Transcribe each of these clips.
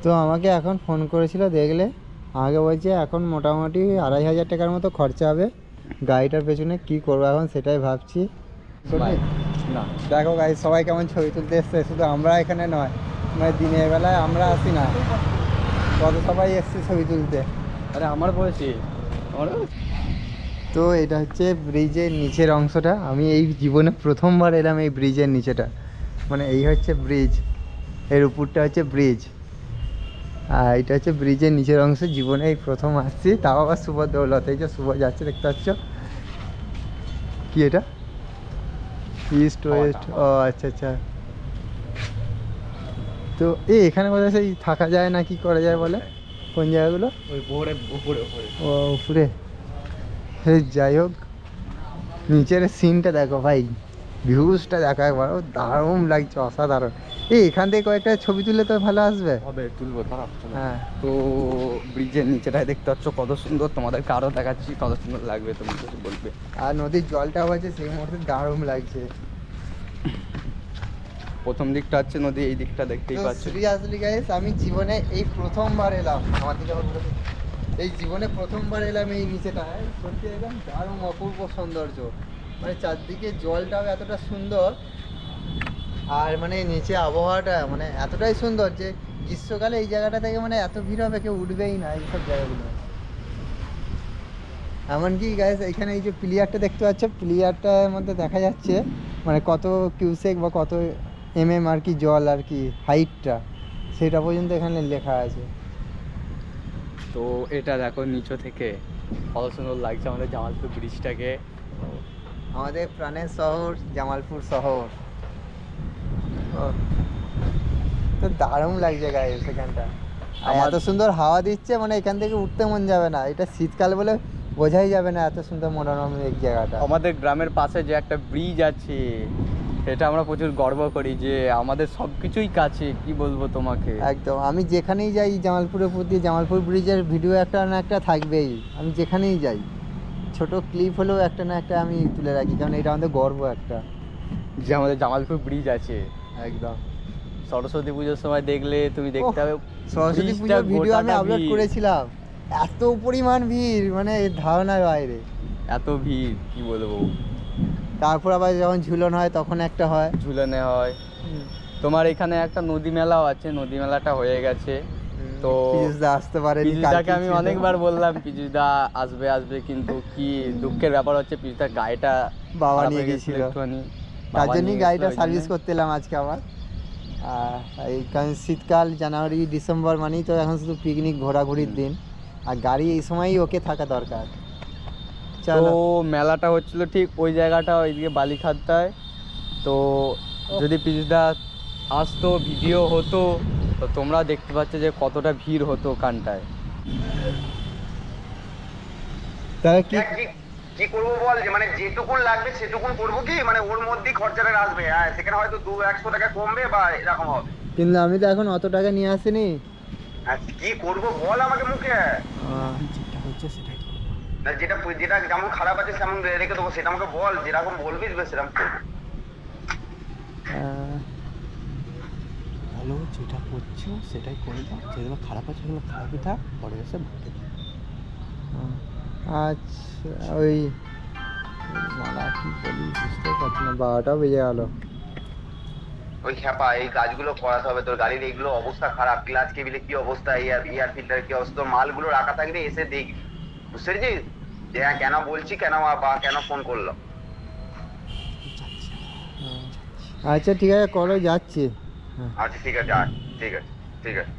তো আমাকে এখন ফোন করেছিল, দেখলে আমাকে বলছে এখন মোটামুটি 2,500 টাকার মতো খরচা হবে গাড়িটার পেছনে। কি করবো এখন সেটাই ভাবছি। না দেখো গাড়ি সবাই কেমন ছবি তুলতে এসছে, শুধু আমরা এখানে নয়, মানে দিনের বেলায় আমরা আসি না, কত সবাই এসছে ছবি তুলতে। আরে আমার বলছি তো এটা হচ্ছে ব্রিজের নিচের অংশটা। আমি এই জীবনে প্রথমবার এলাম এই ব্রিজের নিচেটা, মানে এই হচ্ছে ব্রিজ, এর উপরটা হচ্ছে ব্রিজ, আর এটা হচ্ছে ব্রিজের নিচের অংশ। জীবনে এই প্রথম আসছি, তাও আবার শুভ দৌলত। এই যে শুভ যাচ্ছে দেখতে পাচ্ছ, কি এটা ইস্ট ওয়েস্ট, ও আচ্ছা আচ্ছা। তো এখানে বোধহয় সেই থাকা যায় না, কি করা যায় বলে, কোন জায়গাগুলো? ওই উপরে উপরে উপরে ও উপরে। যাই হোক, নিচের সিনটা দেখো ভাই, ভিউজটা দেখো একবার, ও দারুণ লাগছে, অসাধারণ। এখান থেকে কয়েকটা ছবি তুলে তো ভালো আসবে। হবে, তুলবো তারা। হ্যাঁ, তো ব্রিজের নিচেটাই দেখতে পাচ্ছ কত সুন্দর, তোমাদেরকে আরও দেখাচ্ছি কত সুন্দর লাগবে, তুমি কিছু বলবে। আর নদীর জলটাও আছে সেই মুহূর্তে, দারুণ লাগছে। প্রথম দিকটা হচ্ছে নদী, এই দিকটা দেখতেই পাচ্ছ। সিরিয়াসলি গাইস, আমি জীবনে এই প্রথমবার এলাম, আমার দিকে আবার ঘুরে দেখি। এই জীবনে প্রথমবার এলাম এই নিচেটায়, সত্যি একদম দারুণ অপূর্ব সৌন্দর্য, মানে চারদিকে জলটাও এতটা সুন্দর, আর মানে নিচে আবহাওয়াটা মানে এতটাই সুন্দর যে গ্রীষ্মকালে এই জায়গাটা থেকে মানে এত ভিড় হবে, কেউ উঠবেই না এইসব জায়গাগুলো। এমনকি গাইস এখানে এই যে প্লেয়ারটা দেখতে পাচ্ছ, প্লেয়ারটার মধ্যে দেখা যাচ্ছে মানে কত কিউসেক বা কত আর কি জল আর কি হাইটটা, সেটা পর্যন্ত এখানে লেখা আছে। তো এটা দেখো নিচে থেকে কত সুন্দর লাগছে আমাদের জামালপুর ব্রিজটাকে। আমাদের প্রাণের শহর জামালপুর শহর। তো দারুণ লাগছে গাইস এখানটা, এত সুন্দর হাওয়া দিচ্ছে, মানে এখান থেকে উঠতে মন যাবে না। এটা শীতকাল বলে বোঝাই যাবে না, এত সুন্দর মনোরম এই জায়গাটা। আমাদের গ্রামের পাশে যে একটা ব্রিজ আছে, এটা আমরা প্রচুর গর্ব করি যে আমাদের সব কিছুই কাছে, কি বলবো তোমাকে। একদম, আমি যেখানেই যাই জামালপুরের প্রতি, জামালপুর ব্রিজের ভিডিও একটা না একটা থাকবেই, আমি যেখানেই যাই ছোট ক্লিপ হলেও একটা না একটা আমি তুলে রাখি, কারণ এটা আমাদের গর্ব একটা, যে আমাদের জামালপুর ব্রিজ আছে। একদম। সরস্বতী পুজোর সময় দেখলে তুমি দেখতে হবে, সরস্বতী পুজোর ভিডিও আমি আপলোড করেছিলাম, এত পরিমাণ ভিড় মানে ধারণার বাইরে, এত ভিড় কি বলবো। তারপর আবার যখন ঝুলন হয় তখন একটা হয়, ঝুলনে হয়। তোমার এখানে একটা নদী মেলাও আছে, নদী মেলাটা হয়ে গেছে। তো পিজুসদা আসতে পারেনি, পিজুদাকে আমি অনেকবার বললাম পিজুদা আসবে আসবে, কিন্তু কি দুঃখের ব্যাপার হচ্ছে পিজুদার গাড়িটা বাবা খারাপ নিয়ে হয়ে গেছিল গেছিল, একটুখানি, তার বাবা জন্যই নিয়ে গাড়িটা গেছিল, ওই সার্ভিস জন্যে। করতে এলাম আজকে আবার। এই কারণ শীতকাল জানুয়ারি ডিসেম্বর মানেই তো এখন শুধু পিকনিক ঘোরাঘুরির দিন, আর গাড়ি এই সময়ই ওকে থাকা দরকার। তো চলো, মেলাটা হচ্ছিল ঠিক ওই জায়গাটা, ওইদিকে বালিখাতটায়। তো যদি পিজুদা আসতো, ভিডিও হতো, তো তোমরা দেখতে পাচ্ছ যে কতটা ভিড় হতো ওখানটায়। তাহলে কি কি করবো বল, যে মানে যেটুকুন লাগবে সেটুকুন করবো, কি মানে ওর মধ্যেই খরচাটা আসবে, হ্যাঁ সেখানে হয়তো 200-100 টাকা কমবে বা এরকম হবে। কিন্তু আমি তো এখন অত টাকা নিয়ে আসিনি। আর কি করবো বল আমাকে মুখে, যেটা হচ্ছে সেটাই করবো। না যেটা যেটা যেমন খারাপ আছে সেমন রেখে দেবো, সেটা আমাকে বল, যেরকম বলবি সেরকম করবো। ভালো যেটা করছো সেটাই করে দাও, যেগুলো খারাপ আছে সেগুলো খারাপই থাক, পরে এসে ভাবতে দাও। আচ্ছা, ওই মালা কি বলি বুঝতে পারছি না, 12টাও বেজে গেল। ওই খ্যাপা এই কাজগুলো করাতে হবে, তোর গাড়ির এইগুলো অবস্থা খারাপ, ক্লাচ কেবিলে কি অবস্থা, এয়ার ফিল্টার কি অবস্থা, তোর মালগুলো রাখা থাকলে এসে দেখবি, বুঝতে পেরেছিস? যে হ্যাঁ কেন বলছি, কেন বা কেন ফোন করলো। আচ্ছা ঠিক আছে, করো, যাচ্ছি। আচ্ছা ঠিক আছে, আয়, ঠিক আছে ঠিক আছে।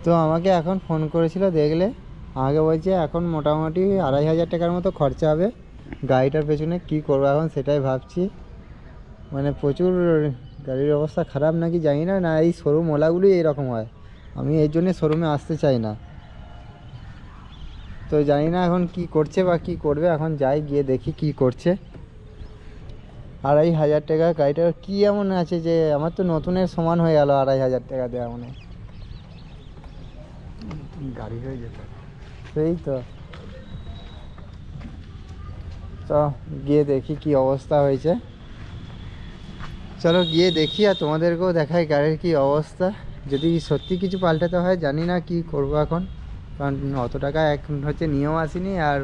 তো আমাকে এখন ফোন করেছিল, দেখলে আমাকে বলছে এখন মোটামুটি 2,500 টাকার মতো খরচা হবে গাড়িটার পেছনে। কি করবো এখন সেটাই ভাবছি, মানে প্রচুর গাড়ির অবস্থা খারাপ নাকি জানি না, না এই শোরুম ওলাগুলোই এরকম হয়, আমি এই জন্যে শোরুমে আসতে চাই না। তো জানি না এখন কি করছে বা কি করবে, এখন যাই গিয়ে দেখি কি করছে। 2,500 টাকা গাড়িটা কি এমন আছে যে আমার তো নতুনের সমান হয়ে গেল 2,500 টাকা দেওয়া, মানে গাড়ি হয়ে যেত। সেই তো। তো গিয়ে দেখি কি অবস্থা হয়েছে, চলো গিয়ে দেখি আর তোমাদেরকেও দেখাই গাড়ির কি অবস্থা। যদি সত্যি কিছু পাল্টাতে হয় জানি না কি করব এখন, কারণ অত টাকা এখন হচ্ছে নিয়েও আসিনি। আর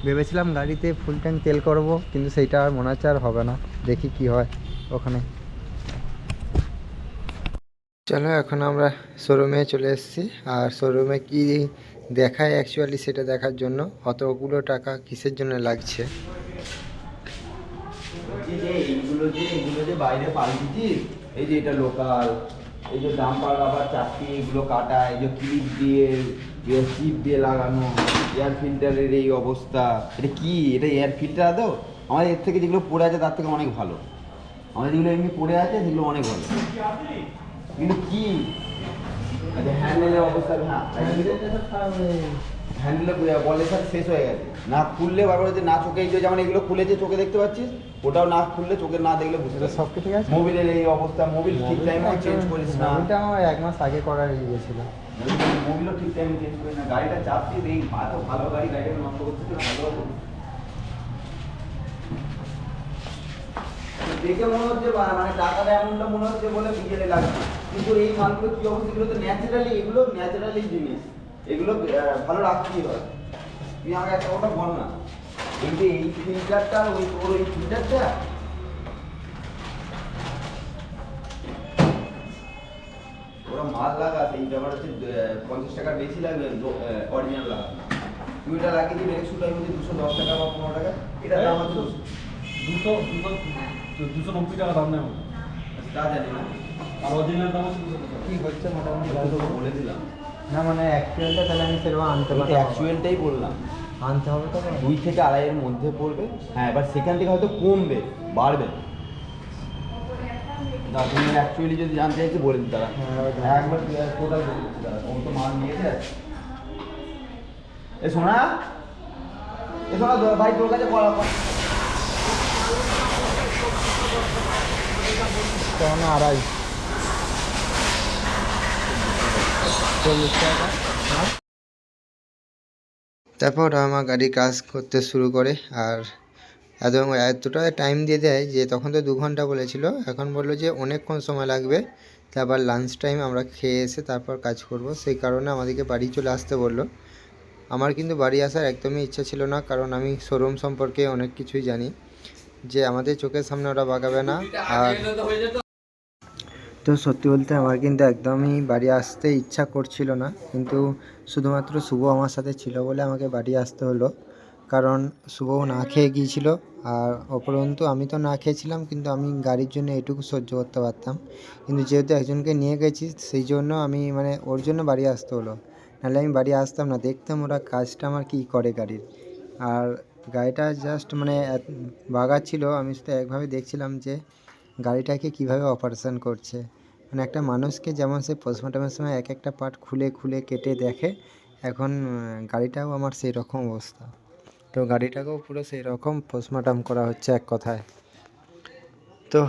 ভেবেছিলাম গাড়িতে ফুল ট্যাঙ্ক তেল করব, কিন্তু সেইটা আর মনে হচ্ছে আর হবে না। দেখি কি হয় ওখানে। চলো এখন আমরা শোরুমে চলে এসেছি, আর শোরুমে কি দেখায় অ্যাকচুয়ালি সেটা দেখার জন্য অতগুলো টাকা কিসের জন্য লাগছে। এইগুলো যে বাইরে পাল্টিছিস, এই যে এটা লোকাল, এই যে ডাম্পার আবার চারটি এগুলো কাটা, এই যে ক্লিপ দিয়ে চিপ দিয়ে লাগানো, এয়ার ফিল্টারের এই অবস্থা, এটা কি? এটা এয়ার ফিল্টার আদৌ? আমাদের এর থেকে যেগুলো পড়ে আছে তার থেকে অনেক ভালো। আমাদের যেগুলো এমনি পড়ে আছে সেগুলো অনেক ভালো, কিন্তু কি আচ্ছা হ্যান্ডেলের অবস্থা, হ্যান্ডেলে বলের সাথে শেষ হয়ে গেছে, না খুললে বারবার যে না চোখে, এই যে যেমন এগুলো খুলেছে চোখে দেখতে পাচ্ছিস, ওটাও না খুললে চোখে না দেখলে বুঝতে পারছিস। সব ঠিক আছে। মোবিলের এই অবস্থা, মোবিল ঠিক টাইমে চেঞ্জ করিস না। মোবিলটা আমার 1 মাস আগে করার গিয়েছিল। মোবিলও ঠিক টাইমে চেঞ্জ করিস না, গাড়িটা চাপছিস, এই এত ভালো গাড়ি, গাড়িটা নষ্ট করছিস না, ভালো হবে। দেখে মনে হচ্ছে মানে টাকাটা এমনটা মনে হচ্ছে বলে বিকেলে লাগবে, কিন্তু এই মালগুলো কি অবস্থা, এগুলো তো ন্যাচারালি, এগুলো ন্যাচারালি জিনিস, এগুলো ভালো রাখতেই হয়। তুই আমাকে একটা কথা বল না, এই যে এই ফিল্টারটা, ওই তোর ওই ফিল্টারটা ওরা মাল লাগাস, এই ব্যাপার হচ্ছে 50 টাকা বেশি লাগবে অরিজিনাল লাগা। তুই এটা লাগিয়ে দিবি, একশো টাকা মধ্যে 210 টাকা বা 15 টাকা, এটা দাম আছে 290 টাকা দাম নেই আমার। তা জানি না, আর অরিজিনাল দাম হচ্ছে 200 টাকা। কি হচ্ছে মোটামুটি আমি তোকে বলে দিলাম। না মানে অ্যাকচুয়ালটা তাহলে আমি সেরকম আনতে আমি পারবো, অ্যাকচুয়ালটাই বললাম, আনতে হবে তো। 2 থেকে 2.5 এর মধ্যে পড়বে। হ্যাঁ, এবার সেখান থেকে হয়তো কমবে, বাড়বে। না তুমি অ্যাকচুয়ালি যদি জানতে চাইছি বলে দিতে তারা, একবার টোটাল বলে দিচ্ছি তারা, ও তো মাল নিয়ে যায়। এ সোনা, এ সোনা, ভাই তোর কাছে করা কেমন 2.5 40 টাকা। তারপর আমার গাড়ি কাজ করতে শুরু করে, আর এতটা টাইম দিয়ে দেয় যে তখন তো 2 ঘন্টা বলেছিল, এখন বললো যে অনেকক্ষণ সময় লাগবে। তারপর লাঞ্চ টাইম আমরা খেয়ে এসে তারপর কাজ করব, সেই কারণে আমাদেরকে বাড়ি চলে আসতে বললো। আমার কিন্তু বাড়ি আসার একদমই ইচ্ছা ছিল না, কারণ আমি শোরুম সম্পর্কে অনেক কিছুই জানি, যে আমাদের চোখের সামনে ওরা বাগাবে না। আর তো সত্যি বলতে আমার কিন্তু একদমই বাড়ি আসতে ইচ্ছা করছিল না, কিন্তু শুধুমাত্র শুভ আমার সাথে ছিল বলে আমাকে বাড়ি আসতে হলো, কারণ শুভ না খেয়ে গিয়েছিল। আর অপরন্তু আমি তো না খেয়েছিলাম, কিন্তু আমি গাড়ির জন্য এটুকু সহ্য করতে পারতাম, কিন্তু যেহেতু একজনকে নিয়ে গেছি সেই জন্য আমি মানে ওর জন্য বাড়ি আসতে হলো, নাহলে আমি বাড়ি আসতাম না। দেখতাম ওরা কাজটা আমার কী করে গাড়ির। আর গাড়িটা জাস্ট মানে বাগাচ্ছিল, আমি শুধু একভাবে দেখছিলাম যে গাড়িটাকে কিভাবে অপারেশন করছে। মানে একটা মানুষকে যেমন সে পোস্টমর্টমের সময় এক একটা পার্ট খুলে খুলে কেটে দেখে, এখন গাড়িটাও আমার সেই রকম অবস্থা। তো গাড়িটাকেও পুরো সেই রকম পোস্টমর্টম করা হচ্ছে এক কথায়। তো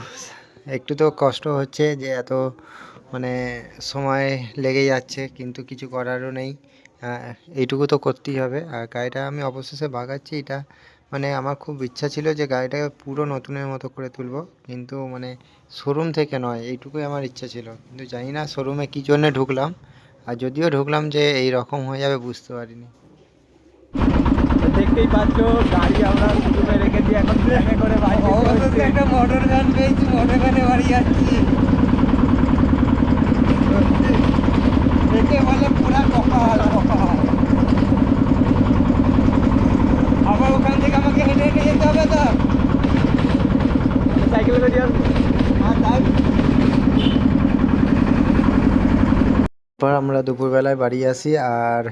একটু তো কষ্ট হচ্ছে যে এত মানে সময় লেগে যাচ্ছে, কিন্তু কিছু করারও নেই। এইটুকু তো করতেই হবে। আর গাড়িটা আমি অবশেষে বাগাচ্ছি, এটা মানে আমার খুব ইচ্ছা ছিল যে গাড়িটাকে পুরো নতুনের মতো করে তুলবো, কিন্তু মানে শোরুম থেকে নয়, এইটুকুই আমার ইচ্ছা ছিল। কিন্তু জানি না শোরুমে কী জন্যে ঢুকলাম, আর যদিও ঢুকলাম যে এই রকম হয়ে যাবে বুঝতে পারিনি। দেখতেই পাচ্ছ গাড়ি আমরা শুরুতে রেখেছি, এখন ট্রেনে করে বাড়ি যেতে একটা মোটর ভ্যান পেয়েছি, মোটর ভ্যানে বাড়ি যাচ্ছি। দেখে বলে পুরা কপাল কপাল। আবার ওখান থেকে আমাকে হেঁটে হেঁটে যেতে হবে তো, সাইকেলে করে যাবো। হ্যাঁ তাই। তারপর আমরা দুপুরবেলায় বাড়ি আসি, আর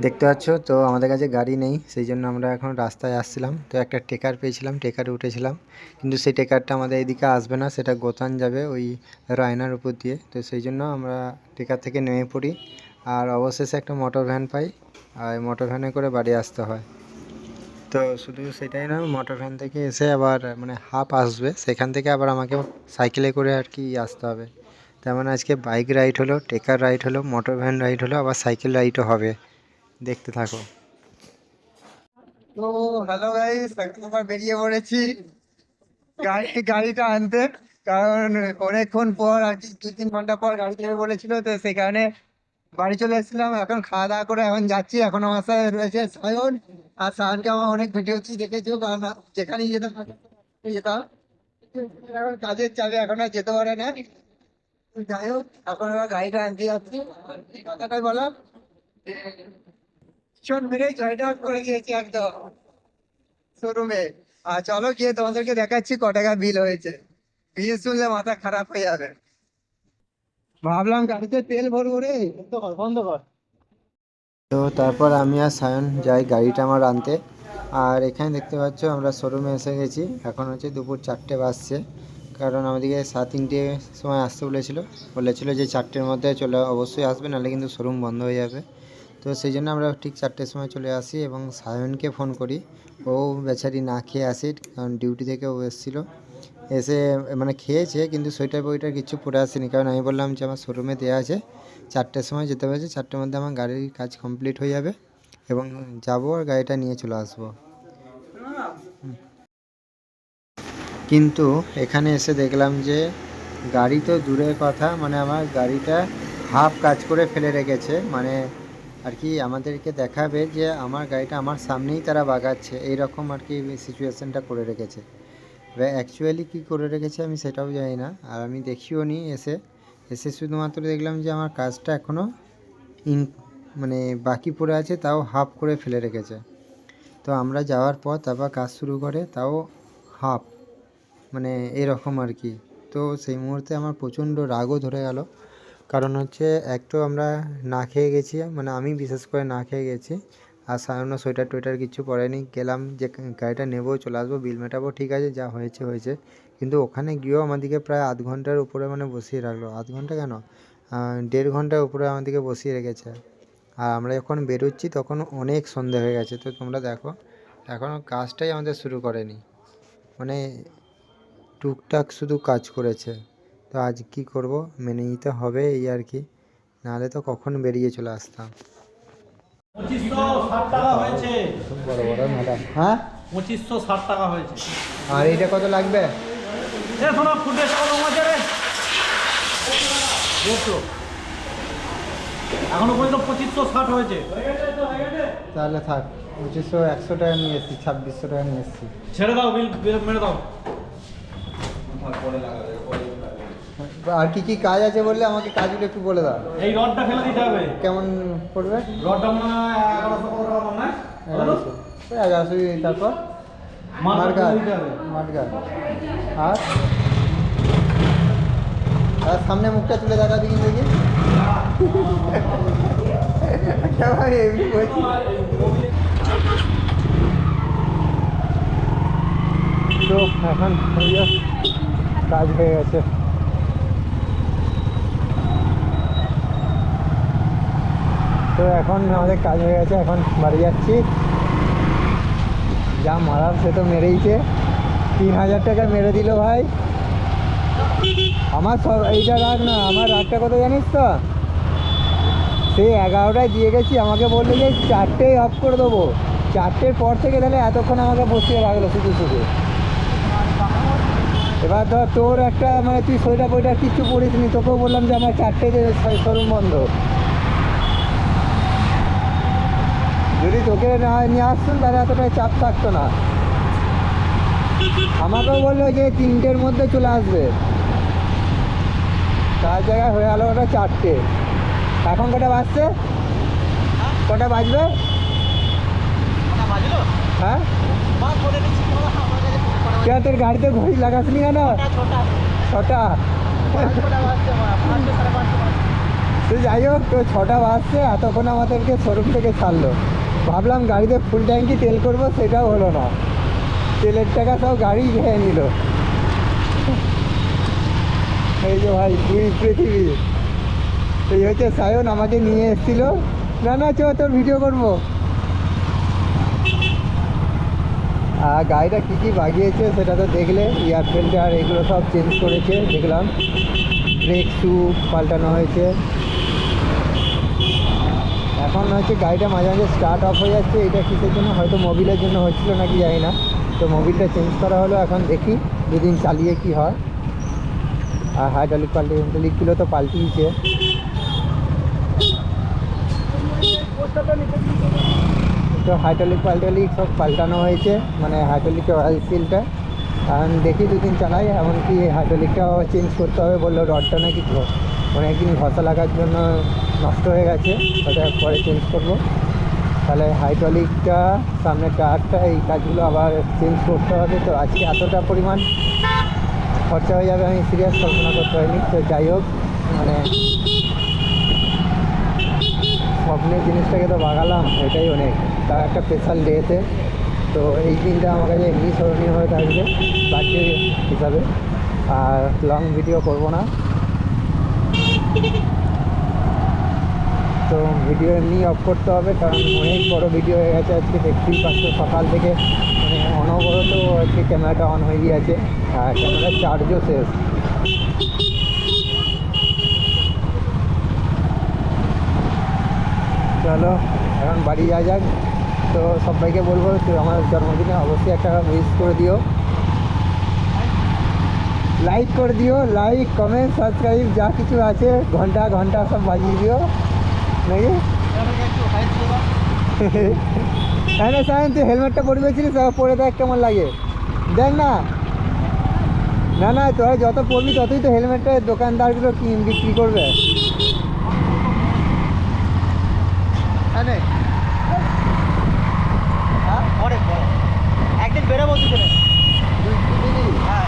দেখতে পাচ্ছ তো আমাদের কাছে গাড়ি নেই, সেই জন্য আমরা এখন রাস্তায় আসছিলাম। তো একটা ট্রেকার পেয়েছিলাম, ট্রেকারে উঠেছিলাম, কিন্তু সেই ট্রেকারটা আমাদের এদিকে আসবে না, সেটা গোতান যাবে ওই রায়নার উপর দিয়ে। তো সেই জন্য আমরা ট্রেকার থেকে নেমে পড়ি, আর অবশেষে একটা মোটর ভ্যান পাই, আর মোটর ভ্যানে করে বাড়ি আসতে হয়। তো শুধু সেটাই নয়, মোটর ভ্যান থেকে এসে আবার মানে হাফ আসবে, সেখান থেকে আবার আমাকে সাইকেলে করে আর কি আসতে হবে। তার মানে আজকে বাইক রাইড হলো, ট্রেকার রাইড হলো, মোটর ভ্যান রাইড হলো, আবার সাইকেল রাইডও হবে। দেখতে থাকো। তো হ্যালো গাইস, এখন আমরা বেরিয়ে পড়েছি গাড়িটা আনতে। কারণ অনেকক্ষণ পর আর কি 2-3 ঘন্টা পর গাড়ি থেকে বলেছিল, তো সেই কারণে বাড়ি চলে এসেছিলাম। এখন খাওয়া দাওয়া করে এখন যাচ্ছি। এখন আমার সাথে রয়েছে সায়ন। আর সায়নকে আমার অনেক ভিডিওতে দেখেছো, কারণ যেখানেই যেতাম যেতাম। এখন কাজের চাপে এখন আর যেতে পারে না। যাই হোক, এখন আবার গাড়িটা আনতে যাচ্ছি। এই কথাটাই বলা, ভীষণ মেরেই গাড়িটা করে দিয়েছি একদম শোরুমে। আর চলো গিয়ে তোমাদেরকে দেখাচ্ছি ক টাকা বিল হয়েছে। বিল শুনলে মাথা খারাপ হয়ে যাবে। ভাবলাম গাড়িতে তেল ভরবো রে, তো বন্ধ কর। তো তারপর আমি আর সায়ন যাই গাড়িটা আমার আনতে। আর এখানে দেখতে পাচ্ছ আমরা শোরুমে এসে গেছি। এখন হচ্ছে দুপুর 4টে বাজছে, কারণ আমাদেরকে 3:30 সময় আসতে বলেছিল যে 4টের মধ্যে চলে অবশ্যই আসবে, নাহলে কিন্তু শোরুম বন্ধ হয়ে যাবে। তো সেই জন্য আমরা ঠিক 4টের সময় চলে আসি এবং সায়নকে ফোন করি। ও বেচারি না খেয়ে আসে, কারণ ডিউটি থেকে ও এসেছিলো। এসে মানে খেয়েছে, কিন্তু সোয়েটার বইটার কিছু পরে আসেনি, কারণ আমি বললাম যে আমার শোরুমে দেওয়া আছে 4টের সময় যেতে হয়েছে, 4টের মধ্যে আমার গাড়ির কাজ কমপ্লিট হয়ে যাবে এবং যাবো আর গাড়িটা নিয়ে চলে আসবো। কিন্তু এখানে এসে দেখলাম যে গাড়ি তো দূরের কথা, মানে আমার গাড়িটা হাফ কাজ করে ফেলে রেখেছে। মানে আর কি আমাদেরকে দেখাবে যে আমার গাড়িটা আমার সামনেই তারা বাগাচ্ছে, এইরকম আর কি সিচুয়েশানটা করে রেখেছে। এবার অ্যাকচুয়ালি কী করে রেখেছে আমি সেটাও জানি না, আর আমি দেখিও নি। এসে শুধুমাত্র দেখলাম যে আমার কাজটা এখনও মানে বাকি পড়ে আছে, তাও হাফ করে ফেলে রেখেছে। তো আমরা যাওয়ার পর তারপর কাজ শুরু করে, তাও হাফ, মানে এরকম আর কি। তো সেই মুহূর্তে আমার প্রচণ্ড রাগও ধরে গেল, কারণ হচ্ছে এক তো আমরা না খেয়ে গেছি, মানে আমি বিশেষ করে না খেয়ে গেছি। আর সায়নও সোয়েটার টোয়েটার কিছু পরেনি। গেলাম যে গাড়িটা নেবো, চলে আসবো, বিল মেটাবো, ঠিক আছে, যা হয়েছে হয়েছে। কিন্তু ওখানে গিয়েও আমাদেরকে প্রায় আধ ঘন্টার উপরে মানে বসিয়ে রাখলো। আধ ঘন্টা কেন, 1.5 ঘন্টার উপরে আমাদেরকে বসিয়ে রেখেছে। আর আমরা যখন বেরোচ্ছি তখন অনেক সন্ধে হয়ে গেছে। তো তোমরা দেখো, এখনও কাজটাই আমাদের শুরু করেনি, মানে টুকটাক শুধু কাজ করেছে। তো আজ কি করব, মেনে নিতে হবে এই আর কি, নাহলে তো কখন বেরিয়ে চলে আসতাম। 2560 টাকা হয়েছে। বড় বড় ম্যাডাম, হ্যাঁ 2560 টাকা হয়েছে। আর এইটা কত লাগবে? এ শোনো, ফুটেজ কত আছে রে? 150 এখনো পর্যন্ত 2560 হয়েছে। তাহলে থাক, 100 টাকা নিয়ে এসেছি, 2600 টাকা নিয়ে এসেছি। ছেড়ে দাও, বিল বিল মেরে দাও। আর কি কি কাজ আছে বললে আমাকে, কাজগুলো একটু বলে দাও। এই রডটা ফেলে দিতে হবে। কেমন পড়বে? রডটা মনে হয় 1100 কত টাকা মনে হয়? 1100। তারপর মার্কার দিতে হবে। মাঠগার। আর আর সামনে মুখটা তুলে দেখা দিই দেখি। এমনি বলছি। তো এখন কাজ হয়ে গেছে। তো এখন আমাদের কাজ হয়ে গেছে, এখন বাড়ি যাচ্ছি। যা মারার সে তো মেরেইছে, 3000 টাকা মেরে দিল ভাই। আমার সব এইটা রাগ না, আমার রাগটা কত জানিস তো, সেই 11টায় দিয়ে গেছি, আমাকে বললো যে 4টেই অফ করে দেবো। 4টের পর থেকে তাহলে এতক্ষণ আমাকে বসিয়ে রাখলো শুধু শুধু। এবার ধর তোর একটা মানে তুই সোয়েটার বইটার কিচ্ছু পড়িস নি, তোকেও বললাম যে আমার 4টে শোরুম বন্ধ। যদি তোকে না নিয়ে আসতেন তাহলে এতটাই চাপ থাকতো না। আমাকেও বললো যে 3টের মধ্যে চলে আসবে, তার জায়গায় হয়ে গেল ওটা 4টে। এখন কটা বাজছে? কটা বাজবে? হ্যাঁ কেন তোর গাড়িতে ঘড়ি লাগাস নি কেন? 6টা। তো যাই হোক, তো 6টা বাজছে, এতক্ষণ আমাদেরকে শোরুম থেকে ছাড়লো। ভাবলাম গাড়িতে ফুল ট্যাঙ্কি তেল করবো, সেটাও হলো না। তেলের টাকা সব গাড়ি খেয়ে নিল। এই যে ভাই দুই পৃথিবী। এই হচ্ছে সায়ন, আমাকে নিয়ে এসেছিল। না না চ, তোর ভিডিও করবো। আর গাড়িটা কী কী বাগিয়েছে সেটা তো দেখলে, এয়ার ফিল্টার এগুলো সব চেঞ্জ করেছে দেখলাম, ব্রেক শু পাল্টানো হয়েছে। এখন হচ্ছে গাড়িটা মাঝে মাঝে স্টার্ট অফ হয়ে যাচ্ছে, এটা কিসের জন্য, হয়তো মোবিলের জন্য হচ্ছিলো নাকি জানি না। তো মোবিলটা চেঞ্জ করা হলো, এখন দেখি দুদিন চালিয়ে কি হয়। আর হাইড্রোলিকগুলো তো পাল্টিয়েছে। তো হাইড্রোলিক সব পাল্টানো হয়েছে, মানে হাইড্রোলিকের অয়েল সিলটা। এখন দেখি দুদিন চালাই, এমনকি হাইড্রোলিকটাও চেঞ্জ করতে হবে বললো, রডটা নাকি অনেকদিন ঘষা লাগার জন্য নষ্ট হয়ে গেছে, ওটা পরে চেঞ্জ করবো। তাহলে হাইড্রোলিকটা, সামনে টায়ারটা, এই কাজগুলো আবার চেঞ্জ করতে হবে। তো আজকে এতটা পরিমাণ খরচা হয়ে যাবে আমি সিরিয়াস কল্পনা করতে হয়নি। তো যাই হোক, মানে স্বপ্নের জিনিসটাকে তো বাগালাম, এটাই অনেক, তার একটা স্পেশাল ডেতে। তো এই দিনটা আমার কাছে এমনি স্মরণীয় হয়ে থাকবে বার্থডে হিসাবে। আর লং ভিডিও করব না, তো ভিডিও এমনি অফ করতে হবে, কারণ অনেক বড় ভিডিও হয়ে গেছে আজকে। দেখতেই পাচ্ছ সকাল থেকে মানে অনবরত আজকে ক্যামেরাটা অন হয়ে গিয়েছে, আর ক্যামেরার চার্জও শেষ। চলো এখন বাড়ি যাওয়া যাক। তো সবাইকে বলবো তো আমার জন্মদিনে অবশ্যই একটা উইশ করে দিও, লাইক করে দিও, লাইক কমেন্ট সাবস্ক্রাইব যা কিছু আছে, ঘন্টা সব বাজিয়ে দিও নাকি। তাই না সায়ন, তুই হেলমেটটা পরে গেছিলিস, পরে দেখ কেমন লাগে, দেখ না। না না, তোরা যত পড়বি ততই তো হেলমেটটা দোকানদারগুলো বিক্রি করবে। একদিন বেরোবো দুজনে। হ্যাঁ